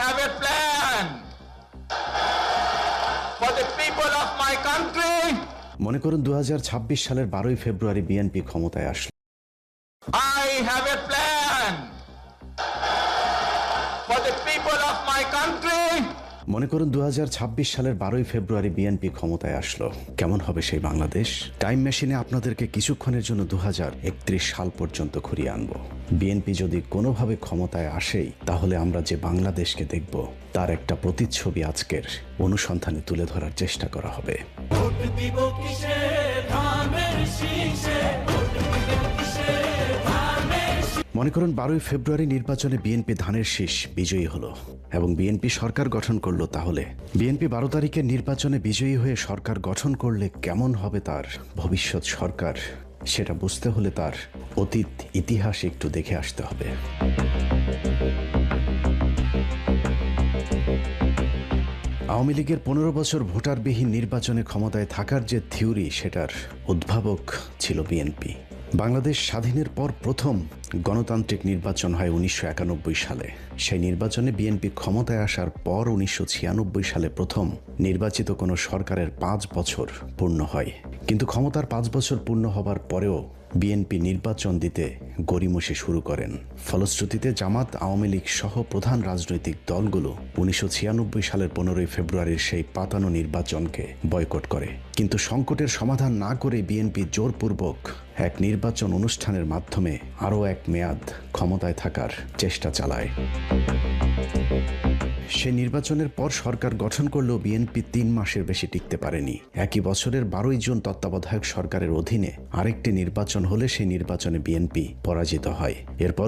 have a plan for the people of my country. মনে করুন 2026 সালের 12ই ফেব্রুয়ারি বিএনপি ক্ষমতায় আসলো। I have a plan for the people of my country. মনে করুন 2026 সালের 12ই ফেব্রুয়ারি বিএনপি ক্ষমতায় আসলো। কেমন হবে সেই বাংলাদেশ? টাইম মেশিনে আপনাদেরকে কিছুক্ষণের জন্য 2031 সাল পর্যন্ত ঘুরিয়ে আনবো। বিএনপি যদি কোনোভাবে ক্ষমতায় আসেই, তাহলে আমরা যে বাংলাদেশকে দেখব তার একটা প্রতিচ্ছবি আজকের অনুসন্ধানে তুলে ধরার চেষ্টা করা হবে। মনে করুন 12ই ফেব্রুয়ারি নির্বাচনে বিএনপি ধানের শীষ বিজয়ী হলো এবং বিএনপি সরকার গঠন করলো। তাহলে বিএনপি 12 তারিখের নির্বাচনে বিজয়ী হয়ে সরকার গঠন করলে কেমন হবে তার ভবিষ্যৎ সরকার, সেটা বুঝতে হলে তার অতীত ইতিহাস একটু দেখে আসতে হবে। আওয়ামী লীগের 15 বছর ভোটারবিহীন নির্বাচনে ক্ষমতায় থাকার যে থিওরি, সেটার উদ্ভাবক ছিল বিএনপি। বাংলাদেশ স্বাধীনের পর প্রথম গণতান্ত্রিক নির্বাচন হয় 1991 সালে। সেই নির্বাচনে বিএনপি ক্ষমতায় আসার পর 1996 সালে প্রথম নির্বাচিত কোনো সরকারের 5 বছর পূর্ণ হয়। কিন্তু ক্ষমতার 5 বছর পূর্ণ হবার পরেও বিএনপি নির্বাচন দিতে গড়িমসি শুরু করেন। ফলশ্রুতিতে জামাত, আওয়ামী লীগ সহ প্রধান রাজনৈতিক দলগুলো 1996 সালের 15ই ফেব্রুয়ারির সেই পাতানো নির্বাচনকে বয়কট করে। কিন্তু সংকটের সমাধান না করে বিএনপি জোরপূর্বক এক নির্বাচন অনুষ্ঠানের মাধ্যমে আরও এক মেয়াদ ক্ষমতায় থাকার চেষ্টা চালায়। সে নির্বাচনের পর সরকার গঠন করলেও বিএনপি 3 মাসের বেশি টিকতে পারেনি। একই বছরের 12ই জুন তত্ত্বাবধায়ক সরকারের অধীনে আরেকটি নির্বাচন হলে সেই নির্বাচনে বিএনপি পরাজিত হয়। এরপর